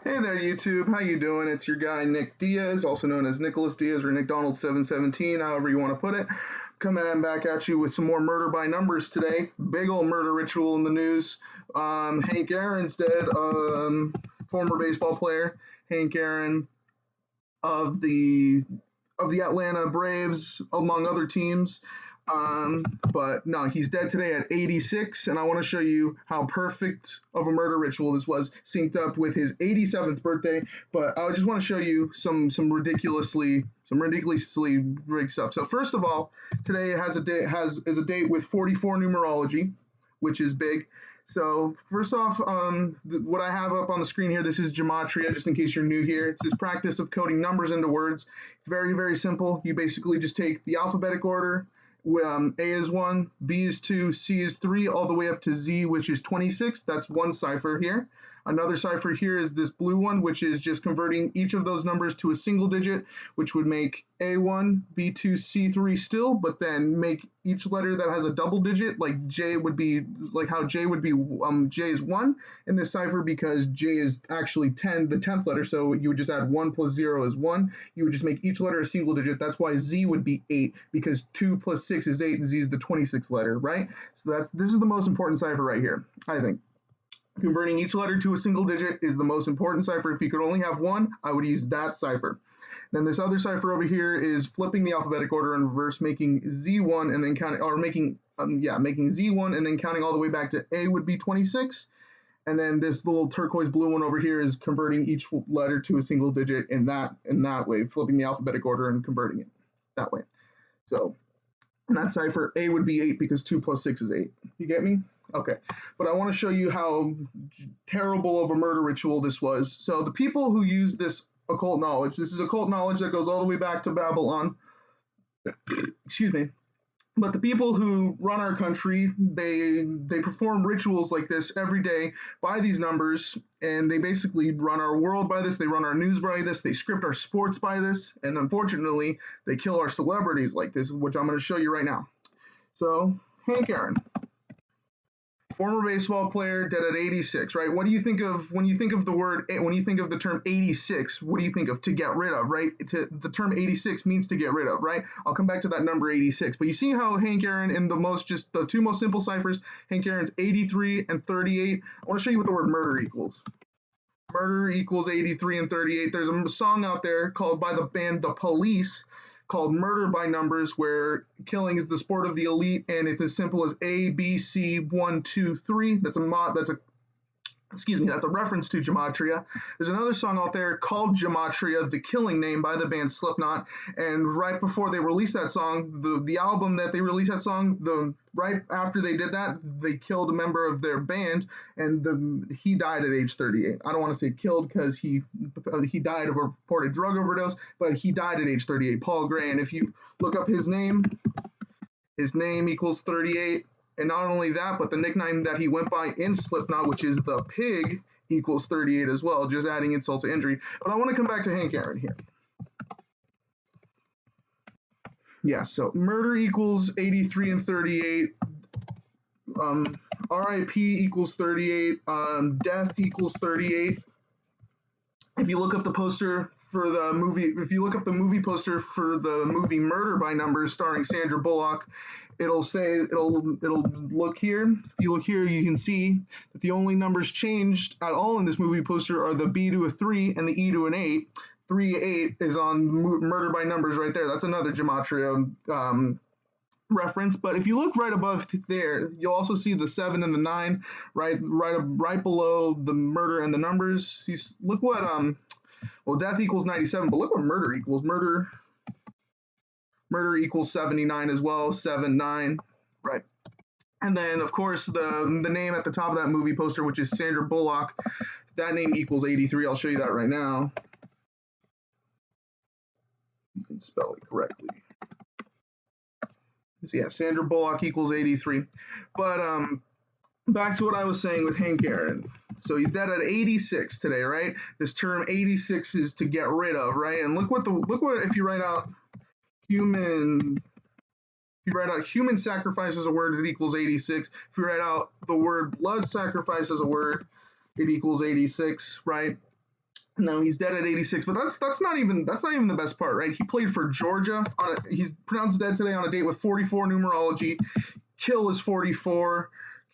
Hey there, YouTube. How you doing? It's your guy Nick Diaz, also known as Nicholas Diaz or Nick Donald 717, however you want to put it. Coming back at you with some more murder by numbers today. Big old murder ritual in the news. Hank Aaron's dead. Former baseball player Hank Aaron of the Atlanta Braves, among other teams. But no, he's dead today at 86, and I want to show you how perfect of a murder ritual this was, synced up with his 87th birthday. But I just want to show you some ridiculously rigged stuff. So first of all, today is a date with 44 numerology, which is big. So first off, what I have up on the screen here, this is gematria, just in case you're new here. It's this practice of coding numbers into words. It's very, very simple. You basically just take the alphabetic order. A is 1, B is 2, C is 3, all the way up to Z, which is 26. That's one cipher here. Another cipher here is this blue one, which is just converting each of those numbers to a single digit, which would make A1, B2, C3 still, but then make each letter that has a double digit, like J would be, like how J would be, J is 1 in this cipher because J is actually 10, the 10th letter, so you would just add 1 plus 0 is 1. You would just make each letter a single digit. That's why Z would be 8, because 2 plus 6 is 8, and Z is the 26th letter, right? So this is the most important cipher right here, I think. Converting each letter to a single digit is the most important cipher. If you could only have one, I would use that cipher. Then this other cipher over here is flipping the alphabetic order in reverse, making Z1 and then counting, or making Z1 and then counting all the way back to A would be 26. And then this little turquoise blue one over here is converting each letter to a single digit in that way, flipping the alphabetic order and converting it that way. So in that cipher, A would be 8 because 2 plus 6 is 8. You get me? Okay. But I want to show you how terrible of a murder ritual this was. So the people who use this occult knowledge, this is occult knowledge that goes all the way back to Babylon. Excuse me. But the people who run our country, they perform rituals like this every day by these numbers, and they basically run our world by this. They run our news by this. They script our sports by this, and unfortunately, they kill our celebrities like this, which I'm going to show you right now. So, Hank Aaron, former baseball player, dead at 86, right? What do you think of when you think of the term 86? What do you think of? To get rid of, right? The term 86 means to get rid of, right? I'll come back to that number 86. But you see how Hank Aaron in the two most simple ciphers, Hank Aaron's 83 and 38. I want to show you what the word murder equals. Murder equals 83 and 38. There's a song out there called by the band The Police called Murder by Numbers, where killing is the sport of the elite, and it's as simple as A, B, C, 1, 2, 3. That's a reference to gematria. There's another song out there called Gematria, the killing name, by the band Slipknot. And right before they released that song, the album that they released that song, right after they did that, they killed a member of their band, and he died at age 38. I don't want to say killed because he died of a reported drug overdose, but he died at age 38. Paul Gray. And if you look up his name equals 38. And not only that, but the nickname that he went by in Slipknot, which is the Pig, equals 38 as well, just adding insult to injury. But I want to come back to Hank Aaron here. Yeah, so murder equals 83 and 38. RIP equals 38. Death equals 38. If you look up the poster for the movie, poster for the movie Murder by Numbers starring Sandra Bullock, it'll look here. If you look here, you can see that the only numbers changed at all in this movie poster are the B to a 3 and the E to an 8. 3, 8 is on Murder by Numbers right there. That's another gematria reference. But if you look right above there, you'll also see the 7 and the 9 right below the murder and the numbers. Look what death equals 97, but look what murder equals. Murder equals 79 as well, 7, 9, right? And then, of course, the name at the top of that movie poster, which is Sandra Bullock, that name equals 83. I'll show you that right now. You can spell it correctly. So yeah, Sandra Bullock equals 83. But back to what I was saying with Hank Aaron. So he's dead at 86 today, right? This term 86 is to get rid of, right? And look what if you write out human sacrifice as a word, it equals 86. If you write out the word blood sacrifice as a word, it equals 86, right? No, he's dead at 86, but that's not even the best part, right? He played for Georgia. He's pronounced dead today on a date with 44 numerology. Kill is 44.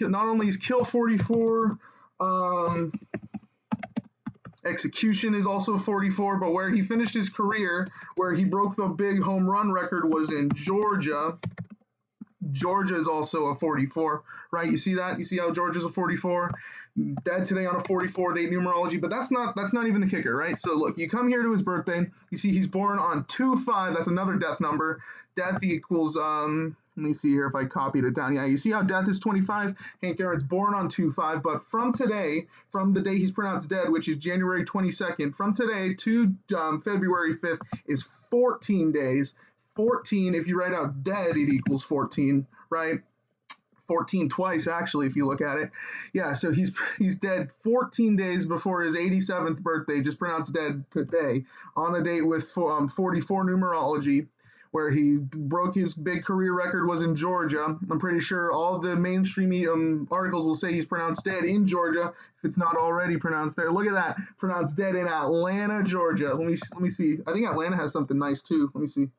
Not only is kill 44, um, execution is also 44, but where he finished his career, where he broke the big home run record, was in Georgia. Georgia is also a 44, right? You see that? You see how Georgia's a 44? Dead today on a 44 date numerology, but that's not even the kicker, right? So look, you come here to his birthday. You see he's born on 2/5. That's another death number. Death equals let me see here if I copied it down. Yeah, you see how death is 25? Hank Aaron's born on 2/5, but from today, from the day he's pronounced dead, which is January 22nd, from today to February 5th is 14 days. 14, if you write out dead, it equals 14, right? 14 twice actually if you look at it. Yeah, so he's dead 14 days before his 87th birthday, just pronounced dead today, on a date with 44 numerology, where he broke his big career record, was in Georgia. I'm pretty sure all the mainstream articles will say he's pronounced dead in Georgia if it's not already pronounced there. Look at that, pronounced dead in Atlanta, Georgia. Let me see. I think Atlanta has something nice too. Let me see.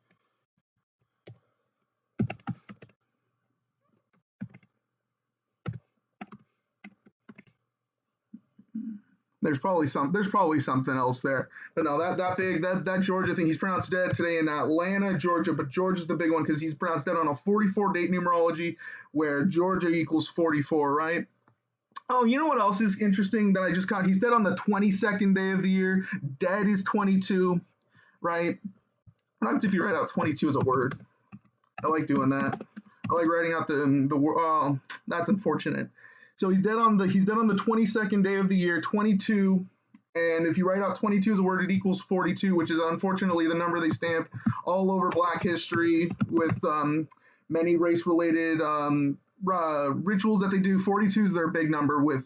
There's probably something else there. But no, that Georgia thing, he's pronounced dead today in Atlanta, Georgia, but Georgia's the big one because he's pronounced dead on a 44 date numerology where Georgia equals 44, right? Oh, you know what else is interesting that I just caught? He's dead on the 22nd day of the year. Dead is 22, right? What happens if you write out 22 as a word? I like doing that. I like writing out the that's unfortunate. So he's dead on the 22nd day of the year, 22. And if you write out 22 as a word, it equals 42, which is unfortunately the number they stamp all over Black history with many race-related rituals that they do. 42 is their big number with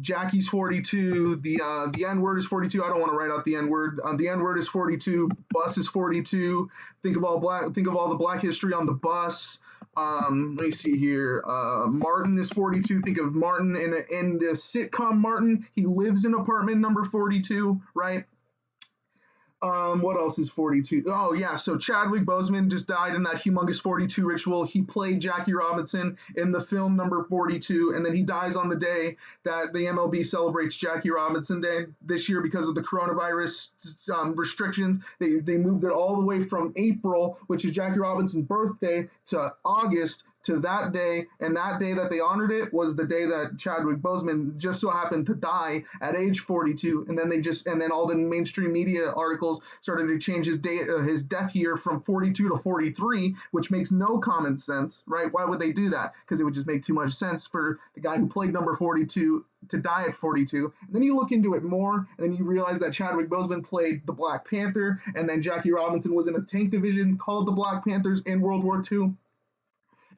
Jackie's 42. The N word is 42. I don't want to write out the N word. The N word is 42. Bus is 42. Think of all the Black history on the bus. Let me see here. Martin is 42. Think of Martin in the sitcom Martin. He lives in apartment number 42, right? What else is 42? Oh, yeah. So Chadwick Boseman just died in that humongous 42 ritual. He played Jackie Robinson in the film number 42, and then he dies on the day that the MLB celebrates Jackie Robinson Day this year because of the coronavirus restrictions. They moved it all the way from April, which is Jackie Robinson's birthday, to August, to that day, and that day that they honored it was the day that Chadwick Boseman just so happened to die at age 42. And then all the mainstream media articles started to change his death year from 42 to 43, which makes no common sense, right? Why would they do that? Because it would just make too much sense for the guy who played number 42 to die at 42. And then you look into it more, and then you realize that Chadwick Boseman played the Black Panther, and then Jackie Robinson was in a tank division called the Black Panthers in World War II.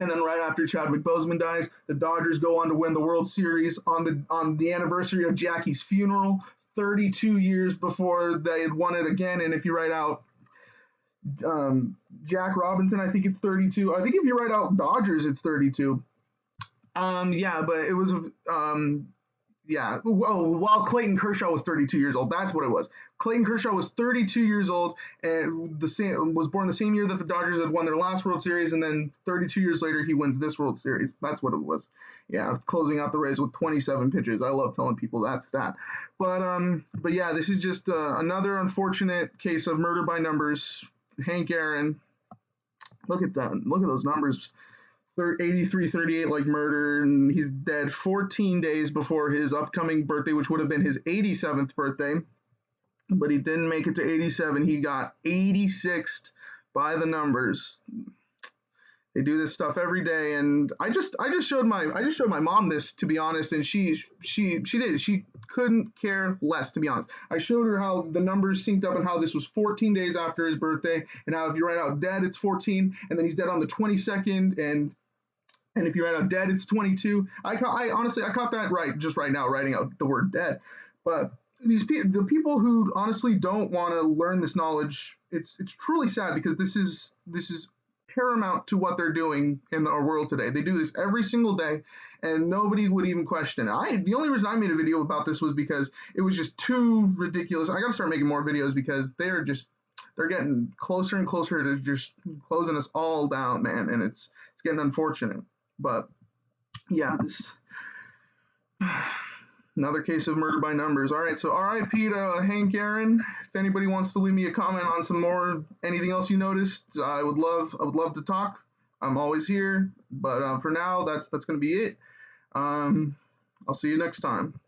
And then right after Chadwick Boseman dies, the Dodgers go on to win the World Series on the anniversary of Jackie's funeral, 32 years before they had won it again. And if you write out Jack Robinson, I think it's 32. I think if you write out Dodgers, it's 32. Yeah, but it was yeah. Oh, while Clayton Kershaw was 32 years old. That's what it was. Clayton Kershaw was 32 years old and was born the same year that the Dodgers had won their last World Series, and then 32 years later he wins this World Series. That's what it was. Yeah, closing out the Rays with 27 pitches. I love telling people that stat. But yeah, this is just another unfortunate case of murder by numbers. Hank Aaron. Look at that. Look at those numbers. 83, 38 like murder, and he's dead 14 days before his upcoming birthday, which would have been his 87th birthday. But he didn't make it to 87. He got 86th by the numbers. They do this stuff every day, and I just showed my mom this, to be honest, and she couldn't care less, to be honest. I showed her how the numbers synced up and how this was 14 days after his birthday, and how if you write out dead, it's 14, and then he's dead on the 22nd, and if you write out dead, it's 22. I honestly caught that right just right now, writing out the word dead. But the people who honestly don't want to learn this knowledge, it's truly sad because this is paramount to what they're doing in our world today. They do this every single day, and nobody would even question it. The only reason I made a video about this was because it was just too ridiculous. I got to start making more videos because they're getting closer and closer to just closing us all down, man, and it's getting unfortunate. But yeah, this another case of murder by numbers. All right, so R.I.P. to Hank Aaron. If anybody wants to leave me a comment on some more, anything else you noticed, I would love to talk. I'm always here. But for now, that's going to be it. I'll see you next time.